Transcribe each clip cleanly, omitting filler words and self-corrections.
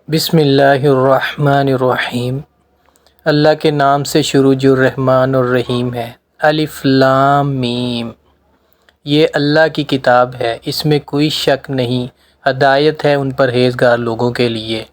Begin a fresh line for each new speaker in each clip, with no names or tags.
بسم اللہ الرحمن الرحیم۔ اللہ کے نام سے شروع جو رحمان الرحیم ہے۔ الف لام میم۔ یہ اللہ کی کتاب ہے، اس میں کوئی شک نہیں، ہدایت ہے ان پرہیزگار لوگوں کے لیے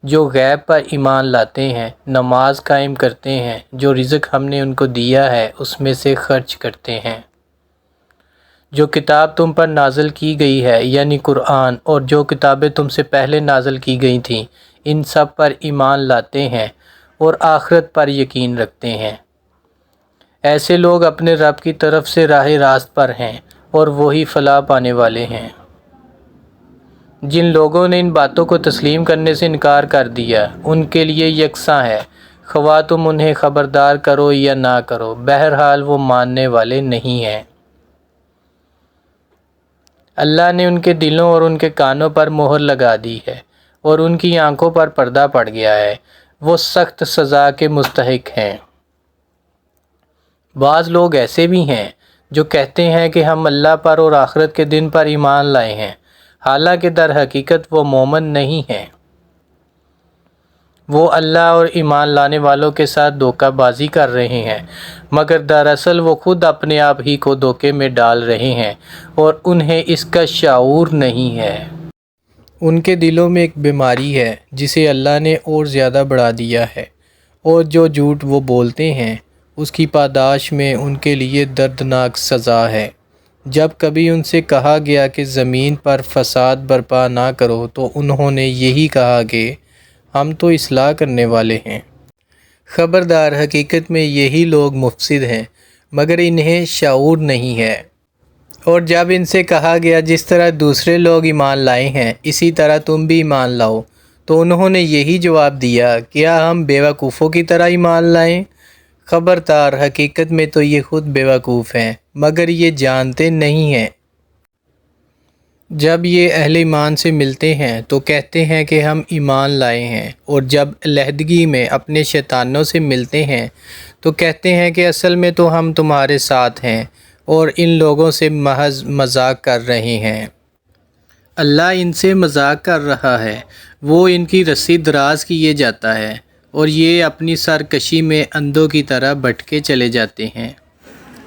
جو غیب پر ایمان لاتے ہیں، نماز قائم کرتے ہیں، جو رزق ہم نے ان کو دیا ہے اس میں سے خرچ کرتے ہیں۔ جو کتاب تم پر نازل کی گئی ہے یعنی قرآن، اور جو کتابیں تم سے پہلے نازل کی گئی تھیں، ان سب پر ایمان لاتے ہیں اور آخرت پر یقین رکھتے ہیں۔ ایسے لوگ اپنے رب کی طرف سے راہ راست پر ہیں اور وہی فلاح پانے والے ہیں۔ جن لوگوں نے ان باتوں کو تسلیم کرنے سے انکار کر دیا، ان کے لیے یکساں ہے، خواہ تم انہیں خبردار کرو یا نہ کرو، بہرحال وہ ماننے والے نہیں ہیں۔ اللہ نے ان کے دلوں اور ان کے کانوں پر مہر لگا دی ہے اور ان کی آنکھوں پر پردہ پڑ گیا ہے، وہ سخت سزا کے مستحق ہیں۔ بعض لوگ ایسے بھی ہیں جو کہتے ہیں کہ ہم اللہ پر اور آخرت کے دن پر ایمان لائے ہیں، حالانکہ در حقیقت وہ مومن نہیں ہیں۔ وہ اللہ اور ایمان لانے والوں کے ساتھ دھوکہ بازی کر رہے ہیں، مگر دراصل وہ خود اپنے آپ ہی کو دھوکے میں ڈال رہے ہیں اور انہیں اس کا شعور نہیں ہے۔ ان کے دلوں میں ایک بیماری ہے جسے اللہ نے اور زیادہ بڑھا دیا ہے، اور جو جھوٹ وہ بولتے ہیں اس کی پاداش میں ان کے لیے دردناک سزا ہے۔ جب کبھی ان سے کہا گیا کہ زمین پر فساد برپا نہ کرو تو انہوں نے یہی کہا کہ ہم تو اصلاح کرنے والے ہیں۔ خبردار، حقیقت میں یہی لوگ مفسد ہیں، مگر انہیں شعور نہیں ہے۔ اور جب ان سے کہا گیا جس طرح دوسرے لوگ ایمان لائے ہیں اسی طرح تم بھی ایمان لاؤ، تو انہوں نے یہی جواب دیا، کیا ہم بیوقوفوں کی طرح ایمان لائیں؟ خبردار، حقیقت میں تو یہ خود بیوقوف ہیں، مگر یہ جانتے نہیں ہیں۔ جب یہ اہل ایمان سے ملتے ہیں تو کہتے ہیں کہ ہم ایمان لائے ہیں، اور جب علیحدگی میں اپنے شیطانوں سے ملتے ہیں تو کہتے ہیں کہ اصل میں تو ہم تمہارے ساتھ ہیں اور ان لوگوں سے محض مذاق کر رہے ہیں۔ اللہ ان سے مذاق کر رہا ہے، وہ ان کی رسی دراز کیے جاتا ہے اور یہ اپنی سرکشی میں اندھوں کی طرح بھٹکے چلے جاتے ہیں۔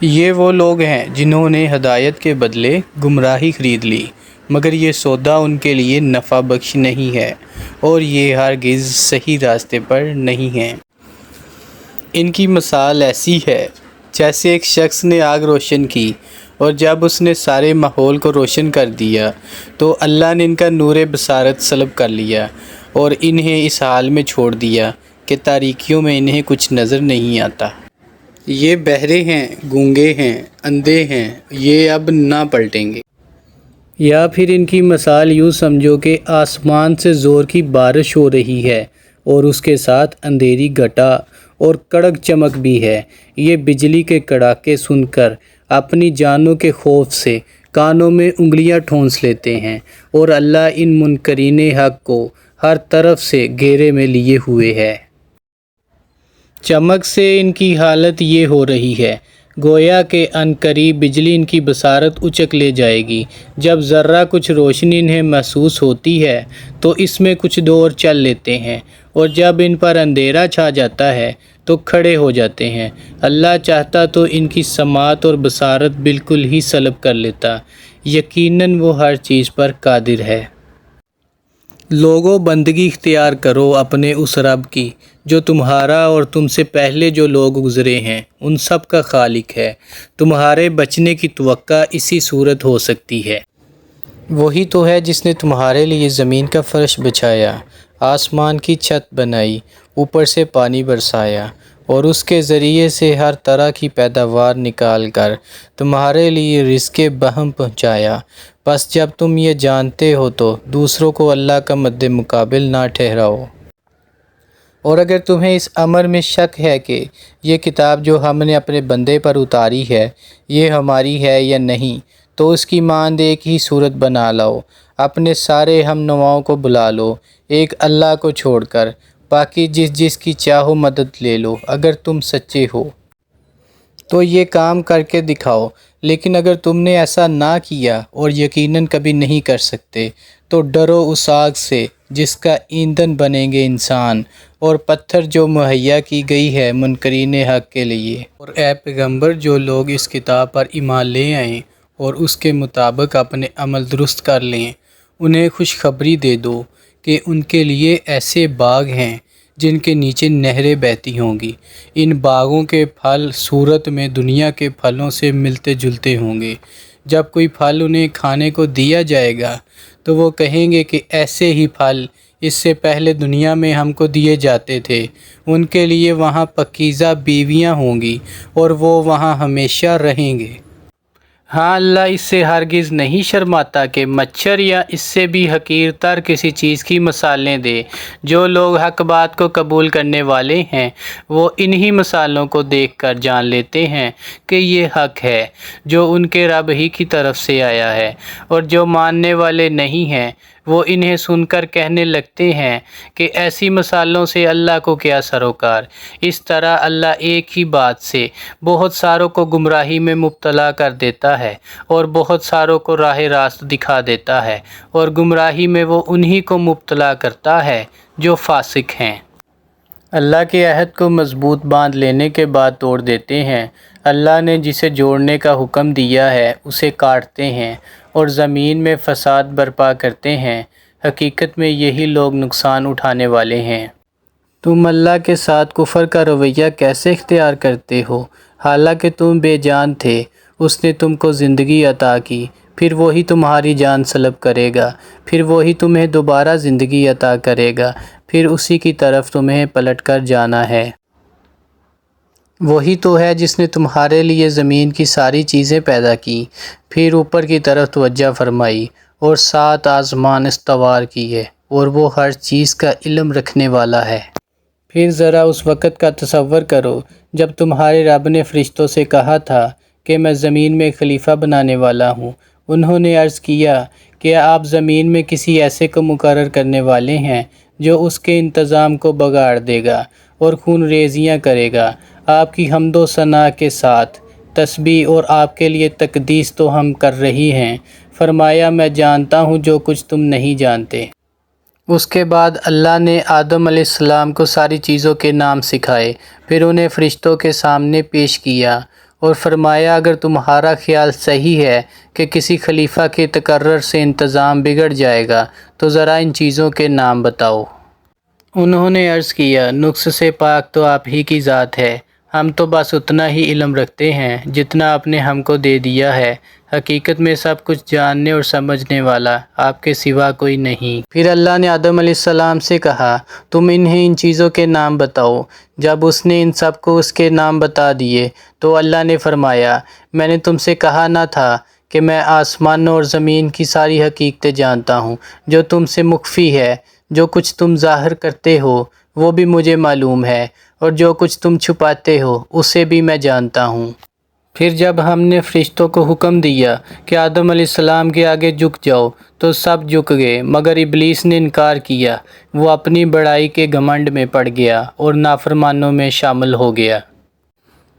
یہ وہ لوگ ہیں جنہوں نے ہدایت کے بدلے گمراہی خرید لی، مگر یہ سودا ان کے لیے نفع بخش نہیں ہے اور یہ ہرگز صحیح راستے پر نہیں ہیں۔ ان کی مثال ایسی ہے جیسے ایک شخص نے آگ روشن کی، اور جب اس نے سارے ماحول کو روشن کر دیا تو اللہ نے ان کا نور بصارت سلب کر لیا اور انہیں اس حال میں چھوڑ دیا کہ تاریکیوں میں انہیں کچھ نظر نہیں آتا۔ یہ بہرے ہیں، گونگے ہیں، اندھے ہیں، یہ اب نہ پلٹیں گے۔ یا پھر ان کی مثال یوں سمجھو کہ آسمان سے زور کی بارش ہو رہی ہے اور اس کے ساتھ اندھیری گھٹا اور کڑک چمک بھی ہے۔ یہ بجلی کے کڑاکے سن کر اپنی جانوں کے خوف سے کانوں میں انگلیاں ٹھونس لیتے ہیں، اور اللہ ان منکرین حق کو ہر طرف سے گھیرے میں لیے ہوئے ہے۔ چمک سے ان کی حالت یہ ہو رہی ہے گویا کہ عنقریب بجلی ان کی بصارت اچک لے جائے گی۔ جب ذرہ کچھ روشنی انہیں محسوس ہوتی ہے تو اس میں کچھ دور چل لیتے ہیں، اور جب ان پر اندھیرا چھا جاتا ہے تو کھڑے ہو جاتے ہیں۔ اللہ چاہتا تو ان کی سماعت اور بصارت بالکل ہی سلب کر لیتا، یقیناً وہ ہر چیز پر قادر ہے۔ لوگوں، بندگی اختیار کرو اپنے اس رب کی جو تمہارا اور تم سے پہلے جو لوگ گزرے ہیں ان سب کا خالق ہے۔ تمہارے بچنے کی توقع اسی صورت ہو سکتی ہے۔ وہی تو ہے جس نے تمہارے لیے زمین کا فرش بچھایا، آسمان کی چھت بنائی، اوپر سے پانی برسایا، اور اس کے ذریعے سے ہر طرح کی پیداوار نکال کر تمہارے لیے رزق بہم پہنچایا۔ بس جب تم یہ جانتے ہو تو دوسروں کو اللہ کا مد مقابل نہ ٹھہراؤ۔ اور اگر تمہیں اس امر میں شک ہے کہ یہ کتاب جو ہم نے اپنے بندے پر اتاری ہے یہ ہماری ہے یا نہیں، تو اس کی مانند ایک ہی صورت بنا لاؤ، اپنے سارے ہم نواؤں کو بلا لو ایک اللہ کو چھوڑ کر، باقی جس جس کی چاہو مدد لے لو اگر تم سچے ہو۔ تو یہ کام کر کے دکھاؤ، لیکن اگر تم نے ایسا نہ کیا اور یقیناً کبھی نہیں کر سکتے تو ڈرو اس آگ سے جس کا ایندھن بنیں گے انسان اور پتھر جو مہیا کی گئی ہے منکرین حق کے لیے۔ اور اے پیغمبر، جو لوگ اس کتاب پر ایمان لے آئیں اور اس کے مطابق اپنے عمل درست کر لیں، انہیں خوشخبری دے دو کہ ان کے لیے ایسے باغ ہیں جن کے نیچے نہریں بہتی ہوں گی۔ ان باغوں کے پھل صورت میں دنیا کے پھلوں سے ملتے جلتے ہوں گے۔ جب کوئی پھل انہیں کھانے کو دیا جائے گا تو وہ کہیں گے کہ ایسے ہی پھل اس سے پہلے دنیا میں ہم کو دیے جاتے تھے۔ ان کے لیے وہاں پاکیزہ بیویاں ہوں گی اور وہ وہاں ہمیشہ رہیں گے۔ ہاں، اللہ اس سے ہرگز نہیں شرماتا کہ مچھر یا اس سے بھی حقیر تر کسی چیز کی مثالیں دے۔ جو لوگ حق بات کو قبول کرنے والے ہیں وہ انہی مثالوں کو دیکھ کر جان لیتے ہیں کہ یہ حق ہے جو ان کے رب ہی کی طرف سے آیا ہے، اور جو ماننے والے نہیں ہیں وہ انہیں سن کر کہنے لگتے ہیں کہ ایسی مثالوں سے اللہ کو کیا سروکار۔ اس طرح اللہ ایک ہی بات سے بہت ساروں کو گمراہی میں مبتلا کر دیتا ہے اور بہت ساروں کو راہ راست دکھا دیتا ہے، اور گمراہی میں وہ انہی کو مبتلا کرتا ہے جو فاسق ہیں۔ اللہ کے عہد کو مضبوط باندھ لینے کے بعد توڑ دیتے ہیں۔ اللہ نے جسے جوڑنے کا حکم دیا ہے اسے کاٹتے ہیں اور زمین میں فساد برپا کرتے ہیں۔ حقیقت میں یہی لوگ نقصان اٹھانے والے ہیں۔ تم اللہ کے ساتھ کفر کا رویہ کیسے اختیار کرتے ہو؟ حالانکہ تم بے جان تھے، اس نے تم کو زندگی عطا کی، پھر وہی تمہاری جان سلب کرے گا، پھر وہی تمہیں دوبارہ زندگی عطا کرے گا، پھر اسی کی طرف تمہیں پلٹ کر جانا ہے۔ وہی تو ہے جس نے تمہارے لیے زمین کی ساری چیزیں پیدا کی، پھر اوپر کی طرف توجہ فرمائی اور 7 آسمان استوار کیے، اور وہ ہر چیز کا علم رکھنے والا ہے۔ پھر ذرا اس وقت کا تصور کرو جب تمہارے رب نے فرشتوں سے کہا تھا کہ میں زمین میں خلیفہ بنانے والا ہوں۔ انہوں نے عرض کیا کہ آپ زمین میں کسی ایسے کو مقرر کرنے والے ہیں جو اس کے انتظام کو بگاڑ دے گا اور خون ریزیاں کرے گا۔ آپ کی حمد و ثنا کے ساتھ تسبیح اور آپ کے لیے تقدیس تو ہم کر رہی ہیں۔ فرمایا میں جانتا ہوں جو کچھ تم نہیں جانتے۔ اس کے بعد اللہ نے آدم علیہ السلام کو ساری چیزوں کے نام سکھائے، پھر انہیں فرشتوں کے سامنے پیش کیا اور فرمایا اگر تمہارا خیال صحیح ہے کہ کسی خلیفہ کے تقرر سے انتظام بگڑ جائے گا تو ذرا ان چیزوں کے نام بتاؤ۔ انہوں نے عرض کیا نقص سے پاک تو آپ ہی کی ذات ہے، ہم تو بس اتنا ہی علم رکھتے ہیں جتنا آپ نے ہم کو دے دیا ہے۔ حقیقت میں سب کچھ جاننے اور سمجھنے والا آپ کے سوا کوئی نہیں۔ پھر اللہ نے آدم علیہ السلام سے کہا تم انہیں ان چیزوں کے نام بتاؤ۔ جب اس نے ان سب کو اس کے نام بتا دیے تو اللہ نے فرمایا میں نے تم سے کہا نہ تھا کہ میں آسمانوں اور زمین کی ساری حقیقتیں جانتا ہوں۔ جو تم سے مخفی ہے، جو کچھ تم ظاہر کرتے ہو وہ بھی مجھے معلوم ہے، اور جو کچھ تم چھپاتے ہو اسے بھی میں جانتا ہوں۔ پھر جب ہم نے فرشتوں کو حکم دیا کہ آدم علیہ السلام کے آگے جھک جاؤ تو سب جھک گئے مگر ابلیس نے انکار کیا۔ وہ اپنی بڑائی کے گھمنڈ میں پڑ گیا اور نافرمانوں میں شامل ہو گیا۔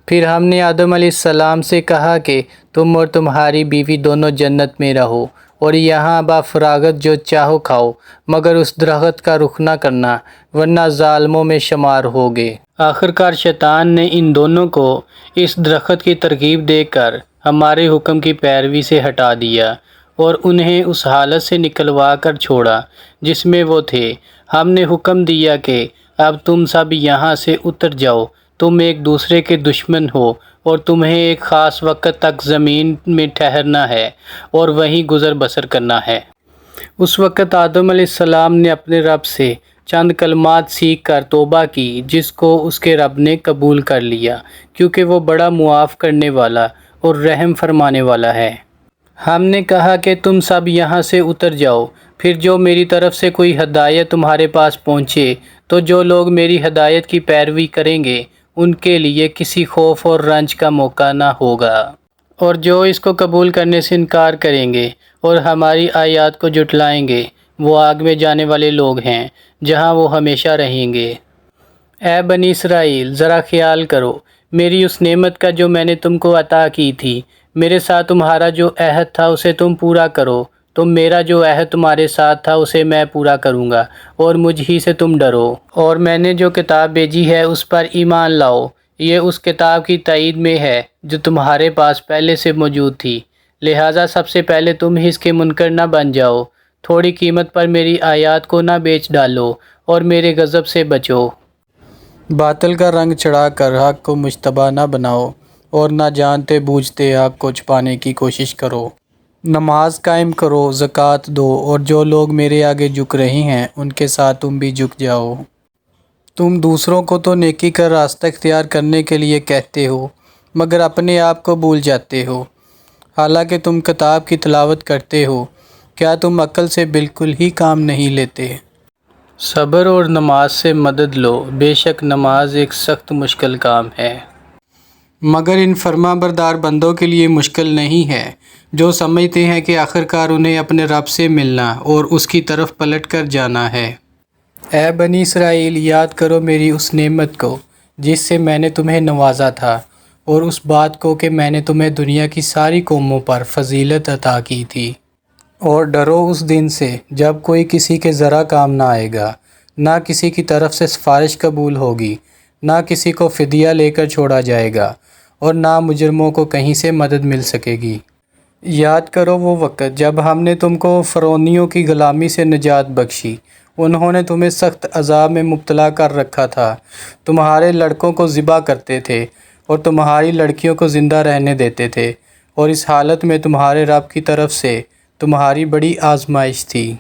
پھر ہم نے آدم علیہ السلام سے کہا کہ تم اور تمہاری بیوی دونوں جنت میں رہو اور یہاں با فراغت جو چاہو کھاؤ، مگر اس درخت کا رخ نہ کرنا ورنہ ظالموں میں شمار ہوگے۔ آخرکار شیطان نے ان دونوں کو اس درخت کی ترغیب دے کر ہمارے حکم کی پیروی سے ہٹا دیا اور انہیں اس حالت سے نکلوا کر چھوڑا جس میں وہ تھے۔ ہم نے حکم دیا کہ اب تم سب یہاں سے اتر جاؤ، تم ایک دوسرے کے دشمن ہو اور تمہیں ایک خاص وقت تک زمین میں ٹھہرنا ہے اور وہیں گزر بسر کرنا ہے۔ اس وقت آدم علیہ السلام نے اپنے رب سے چند کلمات سیکھ کر توبہ کی جس کو اس کے رب نے قبول کر لیا، کیونکہ وہ بڑا معاف کرنے والا اور رحم فرمانے والا ہے۔ ہم نے کہا کہ تم سب یہاں سے اتر جاؤ، پھر جو میری طرف سے کوئی ہدایت تمہارے پاس پہنچے تو جو لوگ میری ہدایت کی پیروی کریں گے ان کے لیے کسی خوف اور رنج کا موقع نہ ہوگا، اور جو اس کو قبول کرنے سے انکار کریں گے اور ہماری آیات کو جھٹلائیں گے وہ آگ میں جانے والے لوگ ہیں جہاں وہ ہمیشہ رہیں گے۔ اے بنی اسرائیل ذرا خیال کرو، میری اس نعمت کا جو میں نے تم کو عطا کی تھی۔ میرے ساتھ تمہارا جو عہد تھا اسے تم پورا کرو۔ تم میرا جو عہد تمہارے ساتھ تھا اسے میں پورا کروں گا، اور مجھ ہی سے تم ڈرو۔ اور میں نے جو کتاب بھیجی ہے اس پر ایمان لاؤ۔ یہ اس کتاب کی تائید میں ہے جو تمہارے پاس پہلے سے موجود تھی، لہٰذا سب سے پہلے تم اس کے منکر نہ بن جاؤ۔ تھوڑی قیمت پر میری آیات کو نہ بیچ ڈالو اور میرے غضب سے بچو۔ باطل کا رنگ چڑھا کر حق کو مشتبہ نہ بناؤ، اور نہ جانتے بوجھتے حق کو چھپانے کی کوشش کرو۔ نماز قائم کرو، زکوٰۃ دو، اور جو لوگ میرے آگے جھک رہے ہیں ان کے ساتھ تم بھی جھک جاؤ۔ تم دوسروں کو تو نیکی کا راستہ اختیار کرنے کے لیے کہتے ہو، مگر اپنے آپ کو بھول جاتے ہو، حالانکہ تم کتاب کی تلاوت کرتے ہو۔ کیا تم عقل سے بالکل ہی کام نہیں لیتے؟ صبر اور نماز سے مدد لو، بے شک نماز ایک سخت مشکل کام ہے، مگر ان فرما بردار بندوں کے لیے مشکل نہیں ہے جو سمجھتے ہیں کہ آخرکار انہیں اپنے رب سے ملنا اور اس کی طرف پلٹ کر جانا ہے۔ اے بنی اسرائیل، یاد کرو میری اس نعمت کو جس سے میں نے تمہیں نوازا تھا، اور اس بات کو کہ میں نے تمہیں دنیا کی ساری قوموں پر فضیلت عطا کی تھی۔ اور ڈرو اس دن سے جب کوئی کسی کے ذرا کام نہ آئے گا، نہ کسی کی طرف سے سفارش قبول ہوگی، نہ کسی کو فدیہ لے کر چھوڑا جائے گا، اور نہ مجرموں کو کہیں سے مدد مل سکے گی۔ یاد کرو وہ وقت جب ہم نے تم کو فرعونیوں کی غلامی سے نجات بخشی۔ انہوں نے تمہیں سخت عذاب میں مبتلا کر رکھا تھا، تمہارے لڑکوں کو ذبح کرتے تھے اور تمہاری لڑکیوں کو زندہ رہنے دیتے تھے، اور اس حالت میں تمہارے رب کی طرف سے تمہاری بڑی آزمائش تھی۔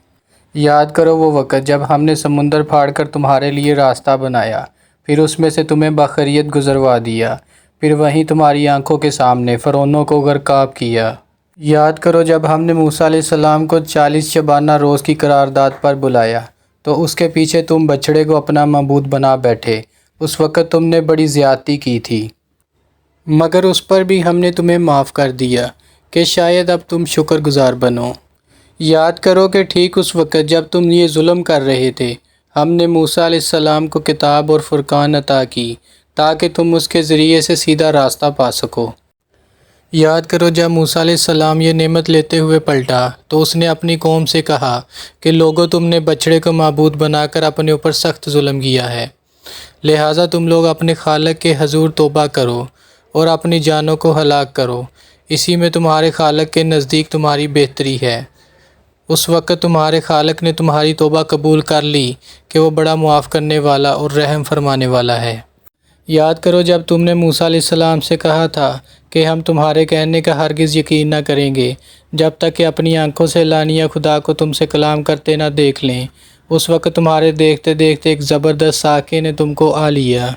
یاد کرو وہ وقت جب ہم نے سمندر پھاڑ کر تمہارے لیے راستہ بنایا، پھر اس میں سے تمہیں بخیریت گزروا دیا، پھر وہیں تمہاری آنکھوں کے سامنے فرعونوں کو غرقاب کیا۔ یاد کرو جب ہم نے موسیٰ علیہ السلام کو 40 شبانہ روز کی قرارداد پر بلایا تو اس کے پیچھے تم بچڑے کو اپنا معبود بنا بیٹھے۔ اس وقت تم نے بڑی زیادتی کی تھی، مگر اس پر بھی ہم نے تمہیں معاف کر دیا کہ شاید اب تم شکر گزار بنو۔ یاد کرو کہ ٹھیک اس وقت جب تم یہ ظلم کر رہے تھے، ہم نے موسیٰ علیہ السلام کو کتاب اور فرقان عطا کی تاکہ تم اس کے ذریعے سے سیدھا راستہ پا سکو۔ یاد کرو جب موسیٰ علیہ السلام یہ نعمت لیتے ہوئے پلٹا تو اس نے اپنی قوم سے کہا کہ لوگو، تم نے بچڑے کو معبود بنا کر اپنے اوپر سخت ظلم کیا ہے، لہٰذا تم لوگ اپنے خالق کے حضور توبہ کرو اور اپنی جانوں کو ہلاک کرو، اسی میں تمہارے خالق کے نزدیک تمہاری بہتری ہے۔ اس وقت تمہارے خالق نے تمہاری توبہ قبول کر لی کہ وہ بڑا معاف کرنے والا اور رحم فرمانے والا ہے۔ یاد کرو جب تم نے موسیٰ علیہ السلام سے کہا تھا کہ ہم تمہارے کہنے کا ہرگز یقین نہ کریں گے جب تک کہ اپنی آنکھوں سے لانیہ خدا کو تم سے کلام کرتے نہ دیکھ لیں۔ اس وقت تمہارے دیکھتے دیکھتے ایک زبردست ساکے نے تم کو آ لیا،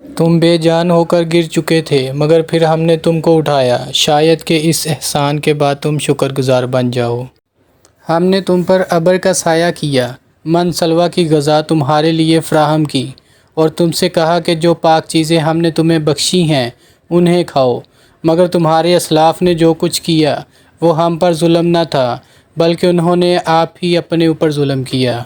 تم بے جان ہو کر گر چکے تھے، مگر پھر ہم نے تم کو اٹھایا، شاید کہ اس احسان کے بعد تم شکر گزار بن جاؤ۔ ہم نے تم پر ابر کا سایہ کیا، من سلوہ کی غذا تمہارے لیے فراہم کی، اور تم سے کہا کہ جو پاک چیزیں ہم نے تمہیں بخشی ہیں انہیں کھاؤ، مگر تمہارے اسلاف نے جو کچھ کیا وہ ہم پر ظلم نہ تھا بلکہ انہوں نے آپ ہی اپنے اوپر ظلم کیا۔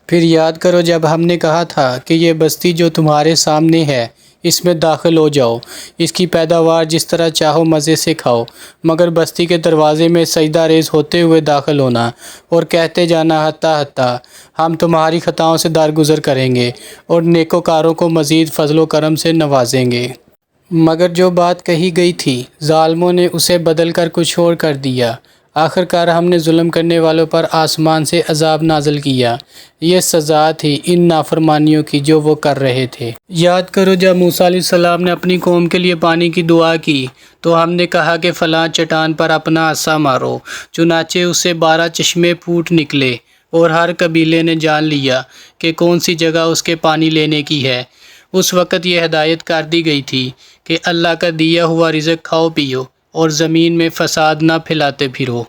پھر یاد کرو جب ہم نے کہا تھا کہ یہ بستی جو تمہارے سامنے ہے اس میں داخل ہو جاؤ، اس کی پیداوار جس طرح چاہو مزے سے کھاؤ، مگر بستی کے دروازے میں سجدہ ریز ہوتے ہوئے داخل ہونا اور کہتے جانا حتی ہم تمہاری خطاؤں سے درگزر کریں گے اور نیکوکاروں کو مزید فضل و کرم سے نوازیں گے۔ مگر جو بات کہی گئی تھی ظالموں نے اسے بدل کر کچھ اور کر دیا۔ آخرکار ہم نے ظلم کرنے والوں پر آسمان سے عذاب نازل کیا، یہ سزا تھی ان نافرمانیوں کی جو وہ کر رہے تھے۔ یاد کرو جب موسیٰ علیہ السلام نے اپنی قوم کے لیے پانی کی دعا کی تو ہم نے کہا کہ فلاں چٹان پر اپنا عصا مارو، چنانچہ اس سے 12 چشمے پھوٹ نکلے، اور ہر قبیلے نے جان لیا کہ کون سی جگہ اس کے پانی لینے کی ہے۔ اس وقت یہ ہدایت کر دی گئی تھی کہ اللہ کا دیا ہوا رزق کھاؤ پیو اور زمین میں فساد نہ پھیلاتے پھرو۔